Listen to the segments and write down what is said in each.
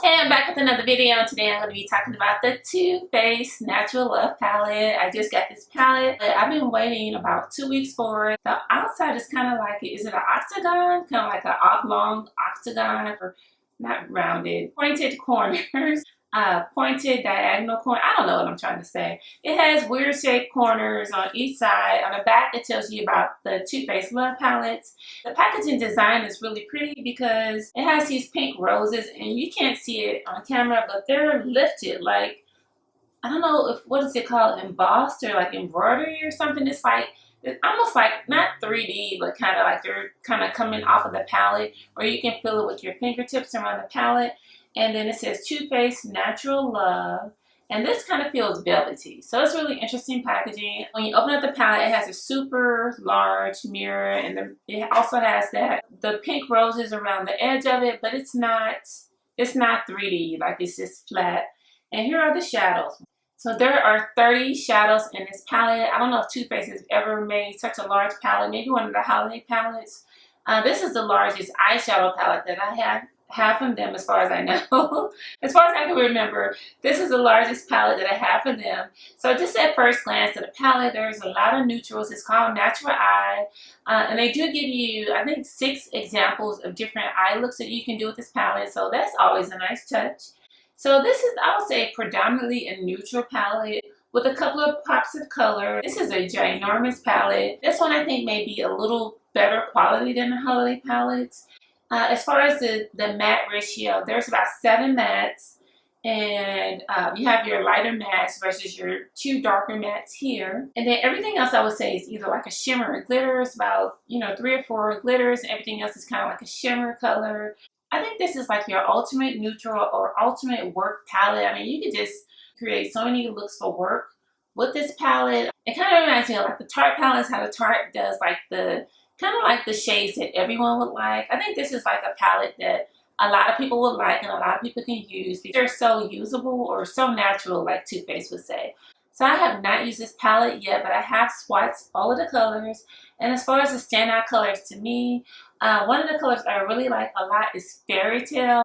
Hey, I'm back with another video. Today I'm going to be talking about the Too Faced Natural Love palette. I just got this palette. I've been waiting about 2 weeks for it. The outside is kind of like, is it an octagon? Kind of like an oblong octagon, or not rounded, pointed corners. Pointed diagonal corner. I don't know what I'm trying to say. It has weird shaped corners on each side. On the back, it tells you about the Too Faced Love palettes. The packaging design is really pretty because it has these pink roses, and you can't see it on camera, but they're lifted like, I don't know if, what is it called, embossed or like embroidery or something. It's almost like not 3D, but kind of like they're kind of coming off of the palette, or you can feel it with your fingertips around the palette. And then it says Too Faced Natural Love. And this kind of feels velvety. So it's really interesting packaging. When you open up the palette, it has a super large mirror, and it also has the pink roses around the edge of it, but it's not 3D, like it's just flat. And here are the shadows. So there are 30 shadows in this palette. I don't know if Too Faced has ever made such a large palette, maybe one of the holiday palettes. This is the largest eyeshadow palette that I have from them, as far as I know. As far as I can remember, this is the largest palette that I have from them. So just at first glance at the palette, there's a lot of neutrals. It's called Natural Eye. And they do give you, I think, 6 examples of different eye looks that you can do with this palette. So that's always a nice touch. So this is, I would say, predominantly a neutral palette with a couple of pops of color. This is a ginormous palette. This one I think may be a little better quality than the holiday palettes. As far as the matte ratio, there's about 7 mattes, and you have your lighter mattes versus your 2 darker mattes here. And then everything else I would say is either like a shimmer or glitter. It's about, 3 or 4 glitters, and everything else is kind of like a shimmer color. I think this is like your ultimate neutral or ultimate work palette. I mean, you could just create so many looks for work with this palette. It kind of reminds me of like the Tarte palettes, how the Tarte does like the kind of like the shades that everyone would like. I think this is like a palette that a lot of people would like and a lot of people can use because they're so usable or so natural, like Too Faced would say. So I have not used this palette yet, but I have swatched all of the colors. And as far as the standout colors to me, one of the colors I really like a lot is Fairy Tale.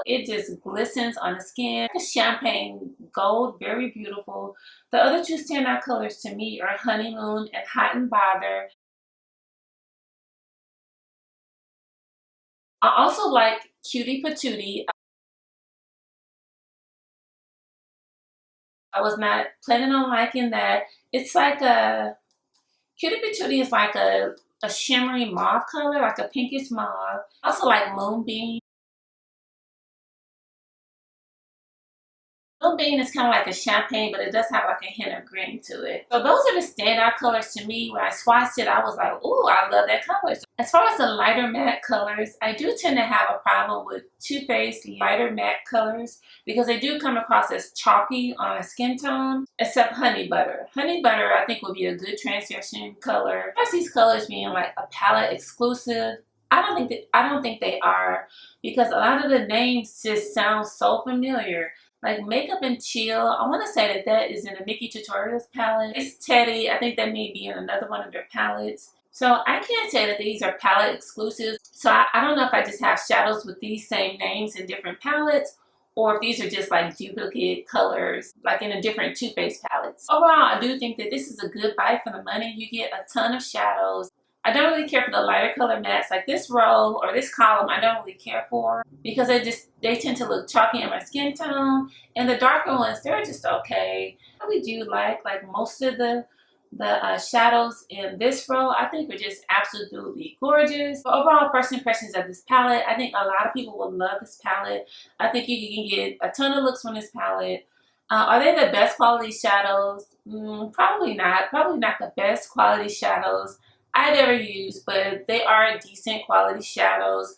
It just glistens on the skin. It's champagne gold, very beautiful. The other 2 standout colors to me are Honeymoon and Hot and Bother. I also like Cutie Patootie. I was not planning on liking that. It's like Cutie Patootie is like a shimmery mauve color, like a pinkish mauve. I also like Moonbeam. Moonbeam is kind of like a champagne, but it does have like a hint of green to it. So those are the standout colors to me. When I swatched it, I was like, ooh, I love that color. So as far as the lighter matte colors, I do tend to have a problem with Too Faced lighter matte colors because they do come across as chalky on a skin tone, except Honey Butter. Honey Butter, I think, would be a good transition color. As these colors being like a palette exclusive, I don't think they are, because a lot of the names just sound so familiar. Like Makeup and Chill, I want to say that is in the Mickey Tutorials palette. It's Teddy, I think that may be in another one of their palettes. So I can't say that these are palette exclusives. So I don't know if I just have shadows with these same names in different palettes, or if these are just like duplicate colors, like in a different Too Faced palettes. Overall, I do think that this is a good buy for the money. You get a ton of shadows. I don't really care for the lighter color mattes. Like this row or this column, I don't really care for because they tend to look chalky in my skin tone. And the darker ones, they're just okay. I really do like most of the shadows in this row. I think are just absolutely gorgeous. But overall, first impressions of this palette, I think a lot of people will love this palette. I think you can get a ton of looks from this palette. Are they the best quality shadows? Probably not. Probably not the best quality shadows I've ever used, but they are decent quality shadows.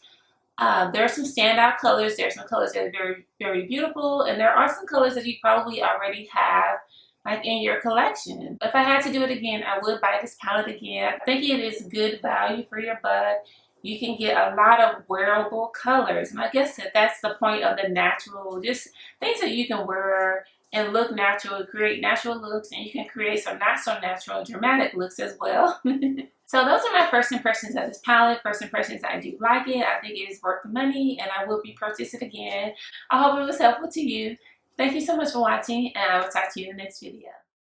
There are some standout colors. There are some colors that are very, very beautiful, and there are some colors that you probably already have like in your collection. If I had to do it again, I would buy this palette again. I think it is good value for your buck. You can get a lot of wearable colors, and I guess that's the point of the natural, just things that you can wear and look natural, create natural looks, and you can create some not so natural dramatic looks as well. So those are my first impressions of this palette. First impressions, I do like it. I think it is worth the money and I will be purchasing it again. I hope it was helpful to you. Thank you so much for watching, and I will talk to you in the next video.